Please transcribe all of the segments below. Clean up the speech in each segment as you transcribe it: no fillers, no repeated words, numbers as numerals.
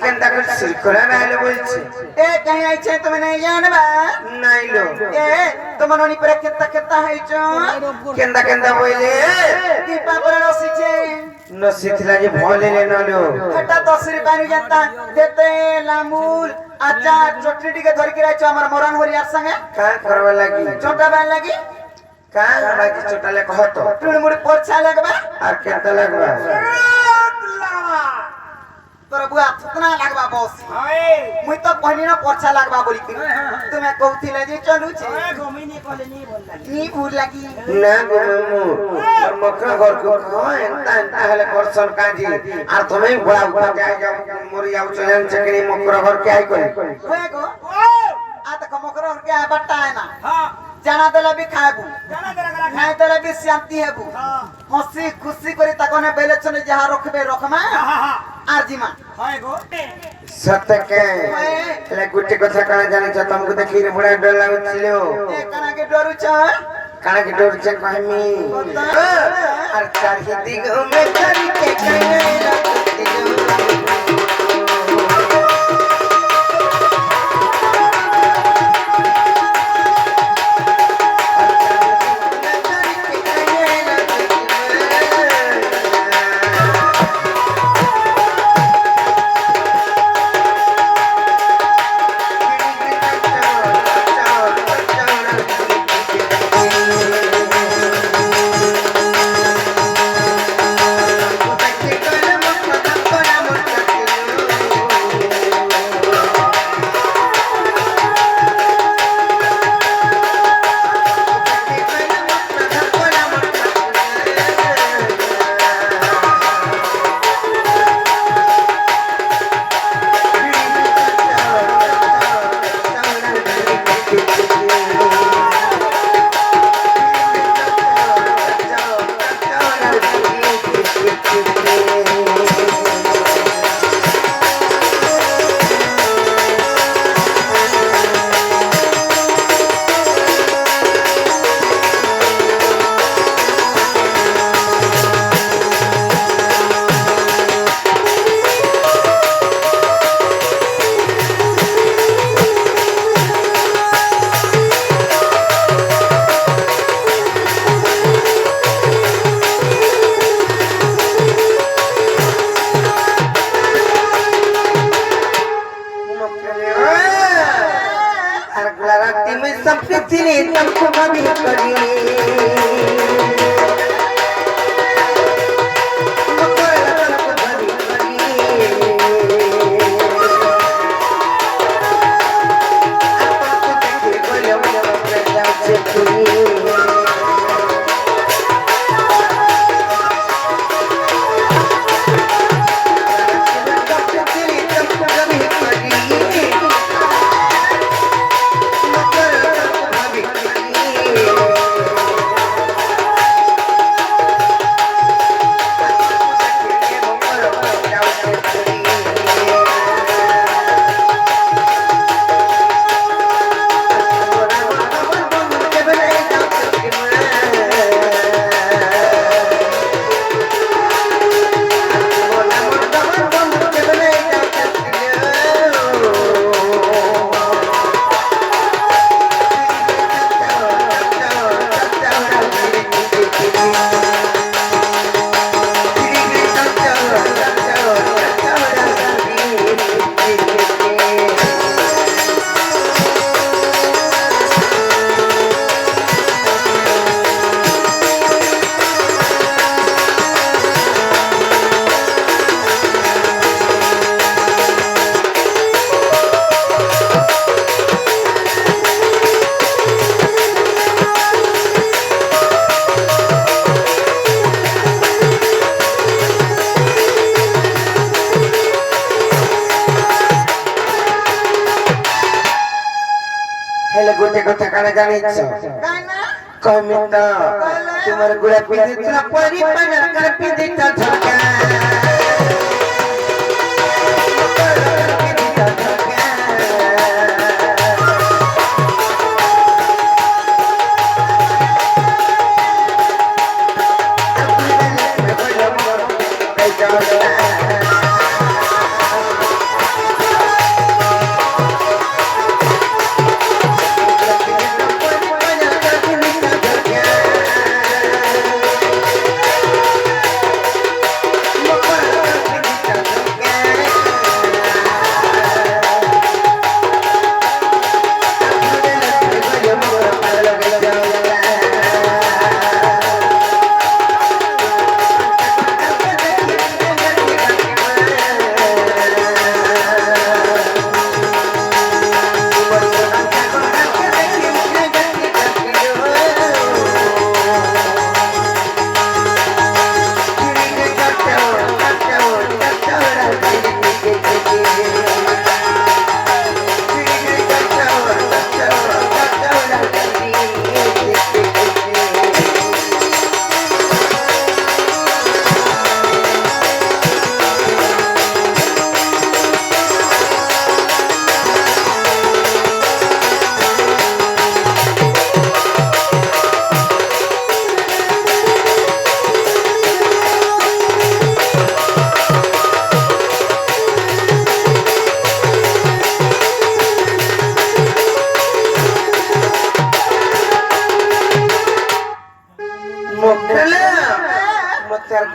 কেনটা করে সিলকরা নাইলো বলছে এ কहीं আইছে তুমি নাই জানবা নাইলো এ তোমার ননি পরে কেনটা কেনটা হইছো কেনটা কেনটা বইলে দীপা পরে রসিছে নসিথলা যে ভলে নেনলো এটা 10 রুপায় জানতা দেতে লামুল আচার চটনি টিকে ধরি কি রাইছো আমার মরণ হরিয়ার সঙ্গে কা করবা লাগি ছোটা বান লাগি কা বাকি ছোটালে কহত টুল মুড়ি পরছা লাগবা আর কেনটা লাগবা তোর বুয়া থুতনা লাগবা বস মুই তো কহনি না পরছা লাগবা বলি কি তুমি কউথিলে যে চলুছে গমিনি কলে নি বললা নি ভুল লাগি না গো মামু আর মকরা ঘর কো হয় তাহলে করছন কাজি আর তুমি বড়া উপা যাই যাও মরি যাও চলেন চাকরি মকরা ঘর কে আই করে হয়ে গো आ तक मकर के बट्टा है ना हां जाना देला भी खाबू जाना देला खाए देला भी शांति हेबू हंसी खुशी करी तकने बेले छने जहा रखबे रखमा हां आरजीमा होय गो सत्य के ले गुटे कथा काना जाने छ तुमको देखि रे बड़ा डर लागुछिलो ए काना के डरू छ काना के डर छ कहमी और चारही दिग में करी के कने गोटे कथा काना जानिछ कमिता तुम्हारे गुड़ा पीदी तला परी पनर कर पीदी ता झलका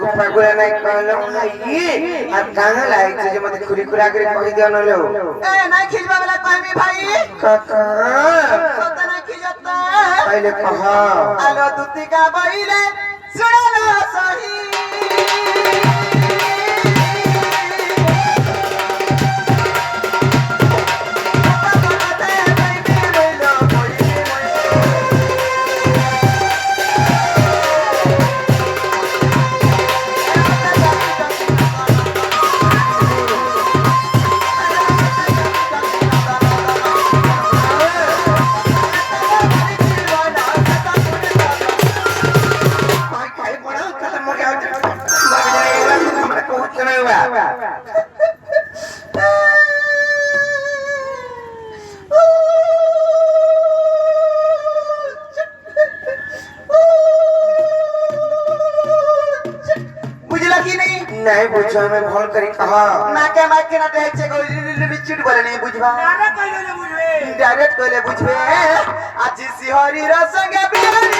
गुफा गुला नहीं कहलो ये आ कांगा लाई जे मते खुरी खुरा करे कहि दियो न लो ए नहीं खिजबा वाला कहमी भाई काका सोता नहीं खिजता पहले कहा आलो दुती का बइले सुनलो सही नहीं बुझो हमें भल करी कहा ना के माके ना देख छे रिचिट बोले नहीं बुझबा डायरेक्ट कहले बुझबे आज सिहरी र संगे बिहारी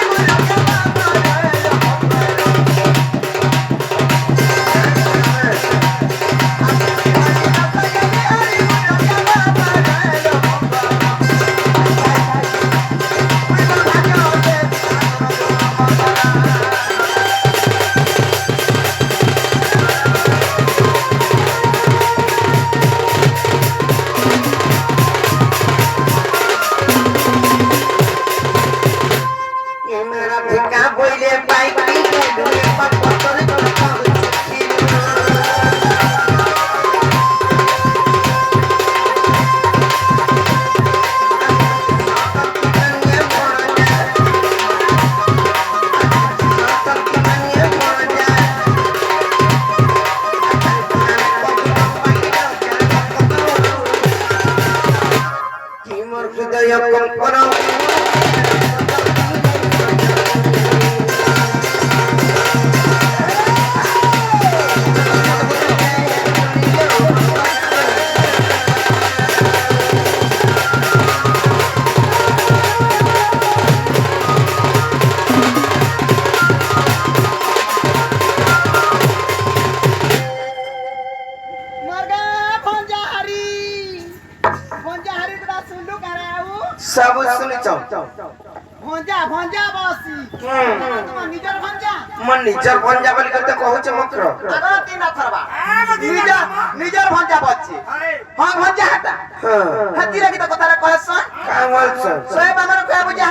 सब सुन चौ भंजा भंजा बसी तुम निजर भंजा मन निजर भंजा बोली करते कहू छ मक्र अगर तीन थरबा निजर निजर भंजा बच्ची हां भंजा हटा हती लगी तो कथारा कहसन का बोल छ सोए बामर कह बुझा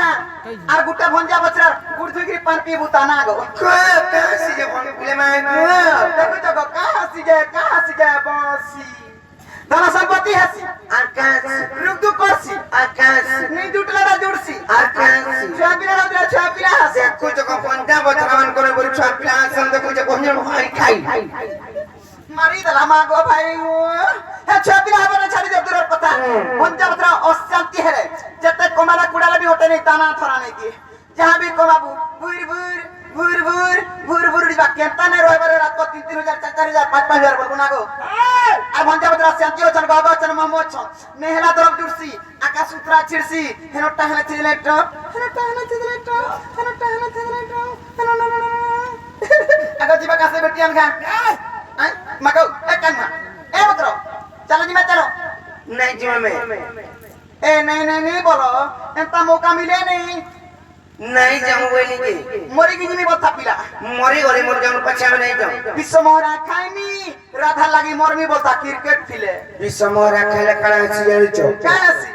आर गुटा भंजा बचरा गुड़ थुकी पान पी बुताना गो कैसी जे भंगे पुले में देखो तो कहां सी जाए बसी दाना संपत्ति हसी आकाश रुक दू करसी आकाश नहीं जुटला ना जुड़सी आकाश छुआ पिला हसी देखो जो पंजा बचरावन करे बोली छुआ पिला हसन देखो जो कोहने भाई खाई मारी दला मागो भाई हे छुआ पिला हबे छाड़ी दे दूर पता पंजा बचरा अशांति है रे जते कोमाला कुडाला भी होते नहीं ताना थरा नहीं की जहां भी कोमाबू भूर दिबा केंता ने रोय बारे रात को 3000 4000 5000 बोल गुना गो आ भंजा बदरा शांति हो छन बाबा छन ममो छन नेहला तरफ जुड़सी आकाश उतरा छिड़सी हेनो टाहना छिदलेट अगर जीवा कासे बेटियन खा आई मको ए कन्हा ए बतरो चलो जी मैं चलो नहीं जीवन में ए नहीं बोलो एंता मौका मिले नहीं जाऊं बोली के मरी की जिमी बता पिला मरी गले मोर जाऊं पछा में नहीं जाऊं विश्व मोहरा खाइमी राधा लागी मोरमी बोलता क्रिकेट फिले विश्व मोहरा खेले कड़ा छियल चो कासी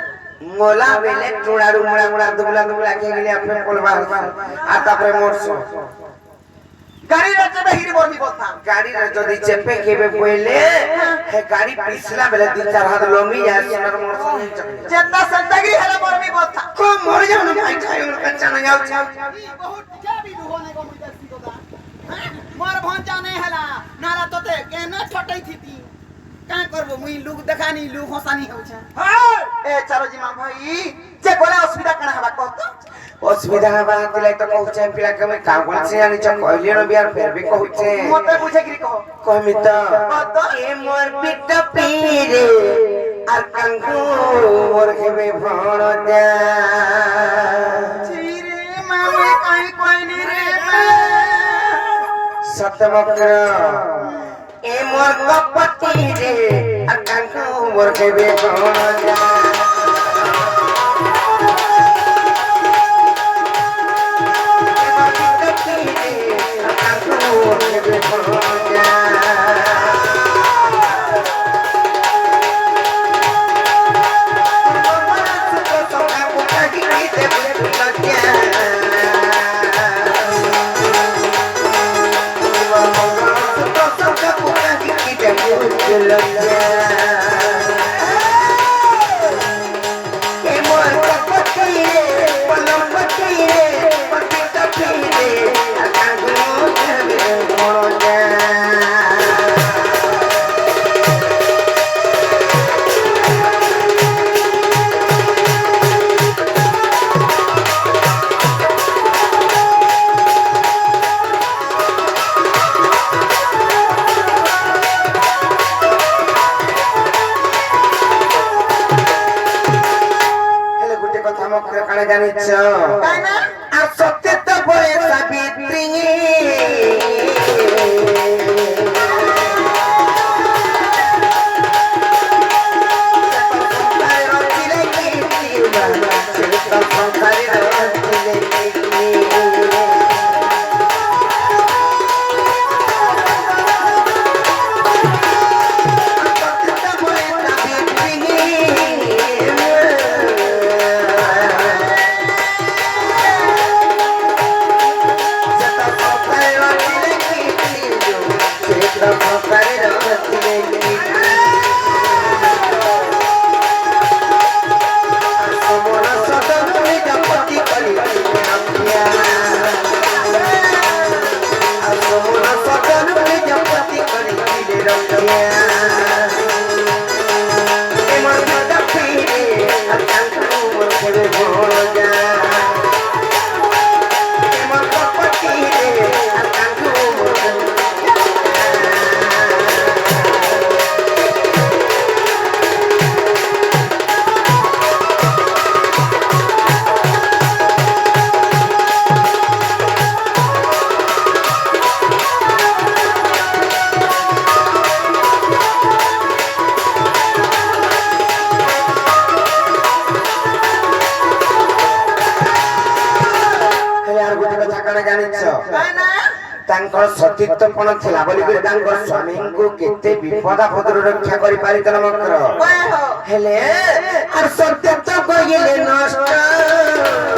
मोला बेले टुड़ाड़ू मुड़ा दुबला के गेले अपने कोलबा आ तापरे मोरसो गाड़ी रचे बे हिरी मोरमी बोलता गाड़ी रे जदी चेपे केबे बोले हे गाड़ी पिछला बेले 2-4 हाथ लोमी जाय सुनर मोरसो चेता संतगिरी हला मोरमी बोलता को मोर जाऊं ना भाई खाई उन कच्चा नहीं आउ बहुत जाबी होने को मुझे सीखोदा मोर भंजा नहीं हला नारा तोते केने छटई थी का करबो मुई लुक देखानी लुक हसानी हो छ हां ए चलो जी मां भाई जे कोला असुविधा कना हबा कहतो असुविधा बात लाई तो कहू छै पिला के मैं काम कोन से आनी छ कहलियो न बियार फेर भी कहू छै मते बुझे गिरी कहो कहमी त ए मोर पिट पीरे आर कंगू मोर हेबे भण जा छीरे मामे कहि कोइनी रे सत्यमक्र ए मोर कपति रे अकांको मोर के बेकोजा जानिछ काना आ सत्य त भए सावित्री सतीत्वपण थिला बोली कर तांकर स्वामी को केते विपदा पदर रक्षा करि पारि तन मकर हेले आर सत्य तो कइले नष्ट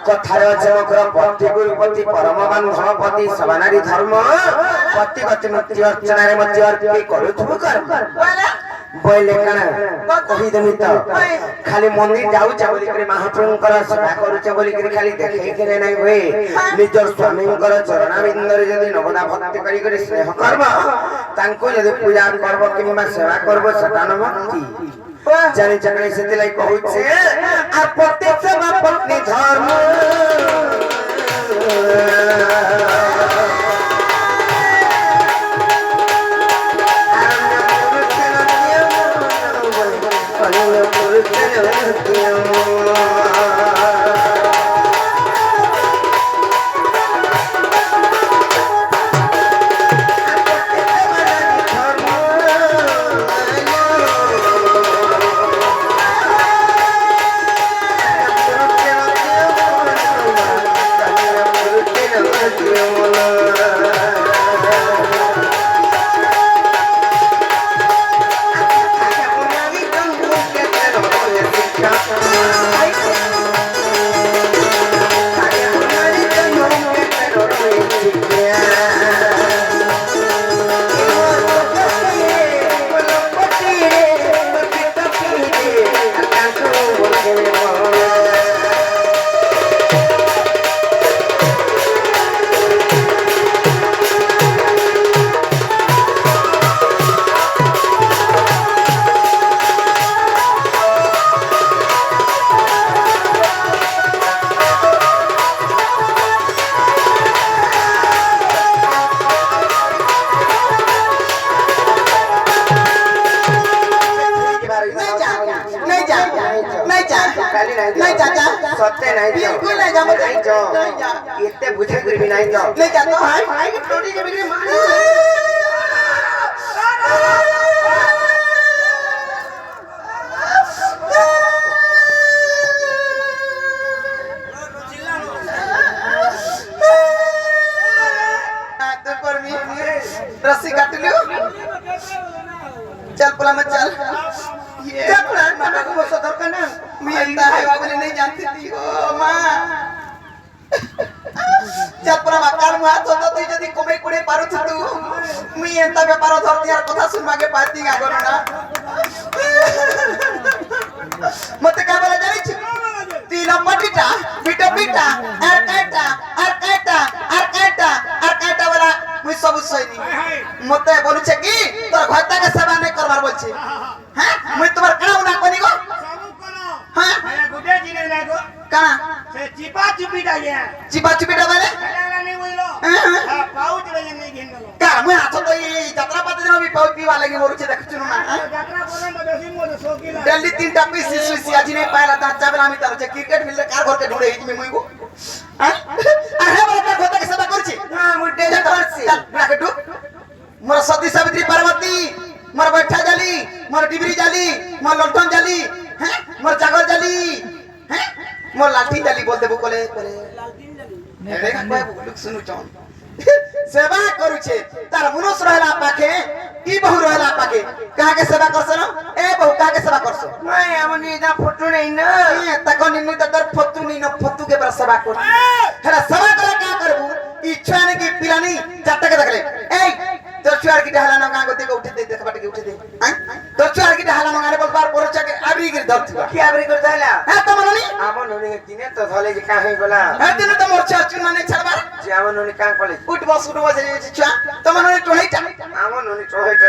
कथारे चमकर पति गुरुपति परमवान धनपति सबानारी धर्म पति गति मुक्ति अर्चना रे मध्य अर्पि करूथु कर्म बोले काना कहि देमी त खाली मंदिर जाउ छ बोली करे महाप्रभु कर सेवा करू छ बोली करे खाली देखै करे नै होय निजर स्वामी कर चरणाबिंद रे जदी नवदा भक्ति करी करे स्नेह कर्म तांको जदी पूजा करबो किबा सेवा करबो सतान भक्ति जानी चकड़ी से दिलाई कहू छे आ प्रत्यक्ष मा पत्नी धर्म नहीं चाचा सत्य नहीं बिल्कुल नहीं जा नहीं जा इतने बुझे भी नहीं जा नहीं चाचा भाई भाई की टोटी के बिगड़े मारे रस्सी काट लियो चल पुला मत चल ये मामा को बोल सदर का ना मैं अंधा है वाले नहीं जानती थी ओ माँ चल पुला मकान में हाथ होता तो यदि कोमे कुड़े पारो थी तू मैं अंधा व्यापार धरती यार कथा सुन मागे पाती का करो ना मत क्या बोला जानी छी तीन मटिटा बिटा बिटा आर काटा वाला मुई सब सैनी मते बोलु छे की तोर घरता के सेवा नहीं करबार बोल छी हैं मुई तोर काऊ ना कोनी गो सबु कोनो हां आया गुडे जी ने गो काना से चिपा चिपीटा ये चिपा चिपीटा वाले कलाला नहीं बोलो हां हां पाउच रे नहीं घेंगलो का मुई हाथ तो ये यात्रा पाते दिन भी पाउच पीवा लगी मोरु छे देख चुनु ना यात्रा बोलन तो बेसी मोर शौकीन दिल्ली तीन टा पीस सुसी आज नहीं पाला ता चावला मी तार छे क्रिकेट मिलले कार घर के ढूंढे हिज में मुई गो हां अरे बाबा घोता के सेवा करछि हां मुई डेजा करछि ना के डू मोर सती सावित्री पार्वती मोर बैठा जाली मोर डिबरी जाली मोर लंठन जाली हैं मोर जागर जाली हैं मोर लाठी जाली बोल देबो कोले लालटीन जाली अरे काय बोलुक सुनु चौन सेवा करू छे तार मनुष्य रहला पाखे ई बहु रहला पाखे कहा के सेवा करछ न ए बहु कहा के सेवा करछ मैं हमनी जा फोटो नहीं ना ए तको निन्नु त तर फत्तू नी न फत्तू के पर सेवा कर हेरा सेवा करे का करबू इच्छा ने की पिलानी जाता के देखले ए तोर छुआर की ढाला न गांगो देखो उठे दे देख बाटे के उठे दे तोर छुआर की ढाला न गाने बलबार पोरचा के आबरी गिर धर थुआ की आबरी कर जाला है त मननी আমন ননি দিনে তো ধলে যে কাহে গলা है दिन त मोर छुआ चुन माने छड़बार যে আমন ননি কাং কলে उठ बस छुआ त मननी टोहीटा আমন ননি চহেটা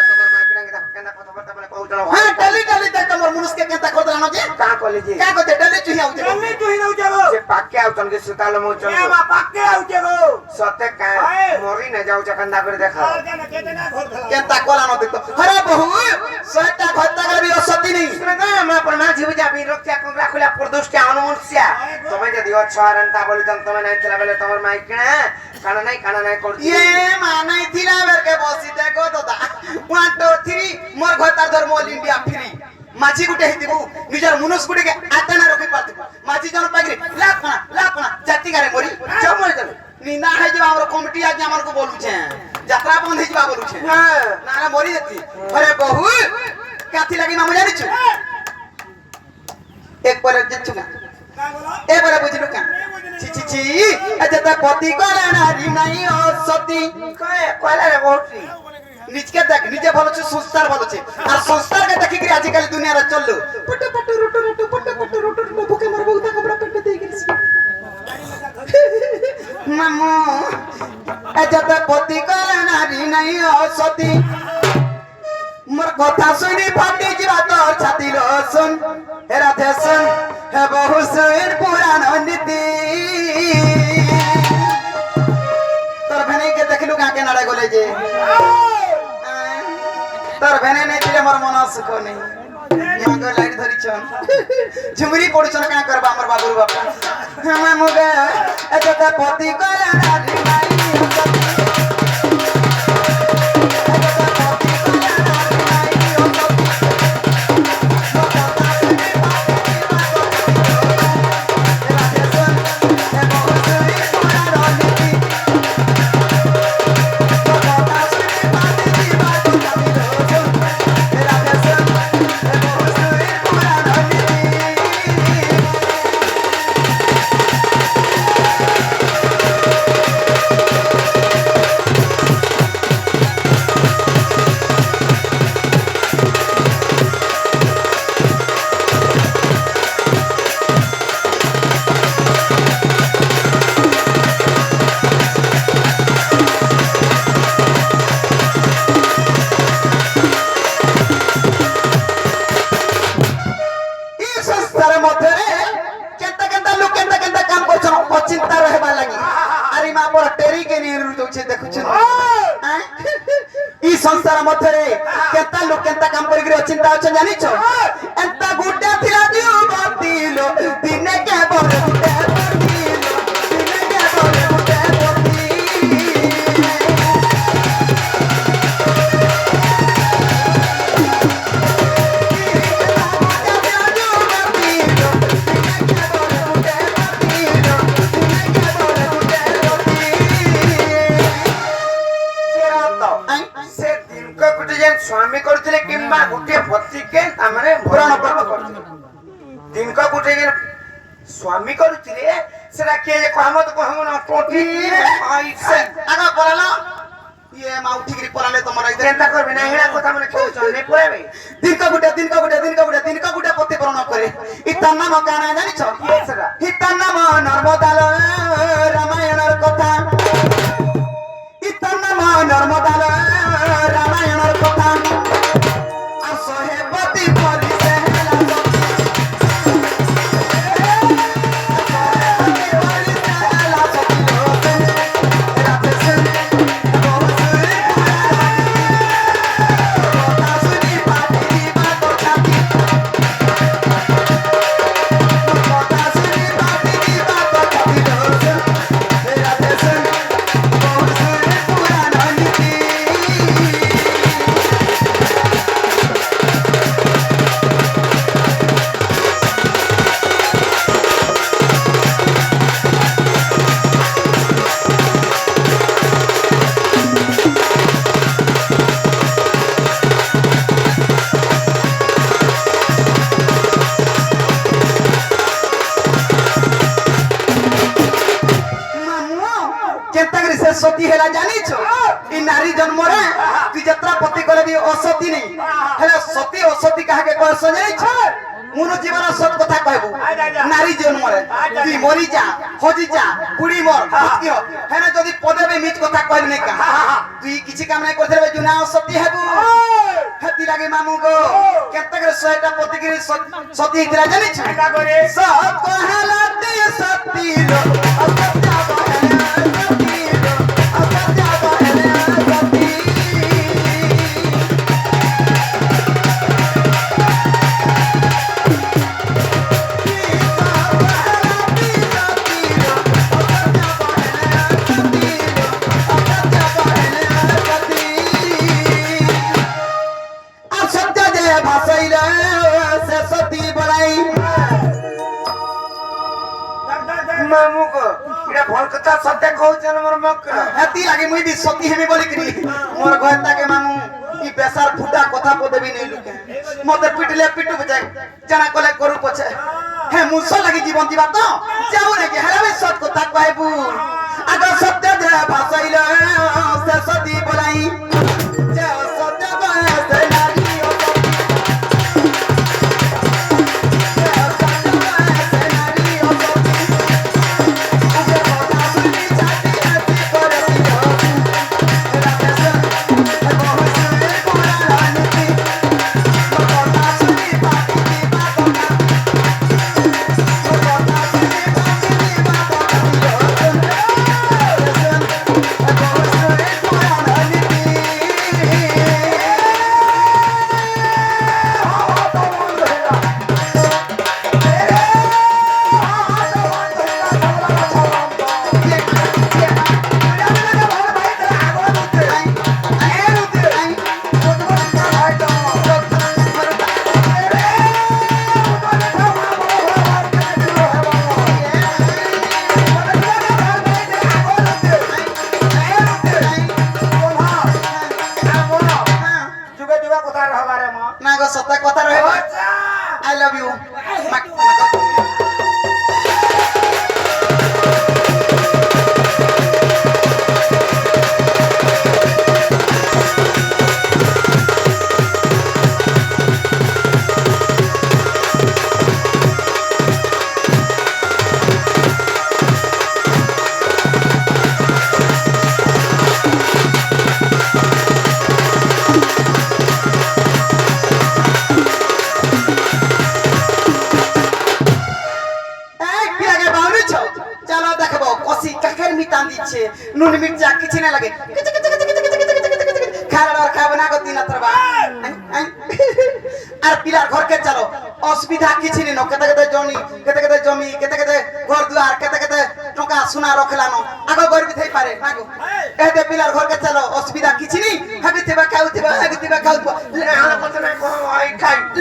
তোমার মাইকরাঙ্গে দা কেনা কথা বলতা বলে কউতন हां टली टली त तमर मनुष्य के केता करत न जे কা কলে যে का कहते टली चुही आउ जे जल्दी तू ही न जाओ যে পাকে আউতন के सुताल मोचन ए मा पाके आउ जाओ सत्य का मरी न जाऊ चकंदा करे देखा और जाना केतना घर खला केता कोला न देखतो अरे बहु सटा घत्ता कर भी असती नहीं सुनगा मा परमा जीवजा बि रक्षा कोंगरा खुला प्रदोष के अनुमंस्या तमे जदि अछारन ता बोली तम तमे नाही थिला बेले तमर माइकना काना नाही करती ये मानै थिला बेर के बसी देखो तो दा 1 2 3 मोर घत्ता धर्म ऑल इंडिया फ्री माछी गुटे हितिबु निजर मनुष्य गुटे के आतना रखि पातबु माछी जन पागरी लापना जाति गारे मोरी जमर जन निंदा है जे हमर कमिटी आज हमर को बोलु छे यात्रा बंद हिजबा बोलु छे हां ना मोरी जति अरे बहु काथी लगी ना जानि छु एक पर जच्छु का बोलो ए बरे बुझलु का छी अच्छा त पति कोला नारी नहीं हो सती कय कोला रे मोटी निजके देख निजे भलो छ संस्कार भलो छ और संस्कार के देखि कि आज काल दुनिया रे चललु पट पट रुटु भूखे मर बहुता कपड़ा पेट दे गेल मामू अच्छा त पति कोला नारी नहीं हो सती मोर कथा सुनी फाटी जीवा तो छाती लो सुन हे राधे सुन हे बहु सुन पुराण नीति तोर भने के देखलु का के नाडे गोले जे तोर भने नहीं दिले मोर मन सुख नहीं मगर लाइट जानिछन झुमरी पड़छन का करबा हमर बाबू बापा हम मुगे एतका पति कला रानी माई चिंता रहबा लगी अरे मां पर टेरी के नहीं रुदौ छे देखु छ ई संसार मध्य रे केता लोग केता काम करि रे चिंता छ जानि छ एंता गुड्डा थिला दियो बातिलो दिने के बोले गुड्डा दिलो दिने के बोले गुड्डा स्वामी करथिले किंबा गुटे पति के हमरे भरण पर्व करथिले दिन को गुटे जे स्वामी करथिले सेरा के जे कहमत कहम न टोटी आई से आगा पराला ये मा उठी गिरी पराले तो मरा चिंता करबे ना हेला কথা मने कहू छ नै पुराबे दिन का गुटे पति भरण करे इतना नाम काना जानि छ ये सेरा इतना नाम नर्मदाल रामायणर कथा इतना नाम नर्मदाल रामायणर कथा असहे पति परि से हेला सती हेला जानी छो ई नारी जन्म रे तू जत्रा पति करे भी असती नहीं हेला सती असती कहा के कह सजाई छ मुनो जीवन सत कथा कहबो नारी जन्म रे तू मरी जा हजी जा बुढ़ी मर मुस्की हो हेना जदी पदे में मिछ कथा कहल नहीं का तू किछि काम नहीं करथे बे जुना असती हेबो हेती लागे मामू को केतक रे 100टा पति के सती हितरा जानी छ का करे सब कहला ती सती लो असत्य मामू को इरा भल कथा सत्य कहू जन मोर मक हेती लागे मुई भी सती हेमी बोली करी मोर कहता के मामू ई बेसार फुटा कथा को देबी नहीं लुके मते पिटले पिटु बजाय जना कोले करू पछे हे मुस लागी जीवन जीवा तो जाऊ रे के हेला सत कथा कहबू आगा सत्य दे भाषाइले से सती बोलाई जे सत्य कहे से नारी নুন মির্চা কিছু না লাগে খারাপ খাবে না গো দিন আর পিলার ঘরকে চলো অসুবিধা কিছু নেই কেতে কেতে জমি কেতে কেতে ঘর দুয়ার কেতে কেতে টকা সোনা রখলানো আগে গরিব থাই পারে না গো এতে পিলার ঘরকে চলো অসুবিধা কিছু নেই হাগিতেবা খাউতেবা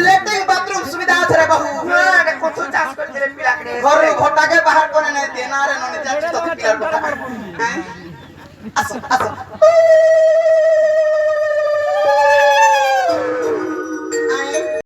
লেট্রিন বাথরুম সুবিধা আছে রে বাবু ঘর ঘরটাকে বাহার করে নেই দে না রে ননে যাচ্ছি তো পিলার ঘরটা আসো আসো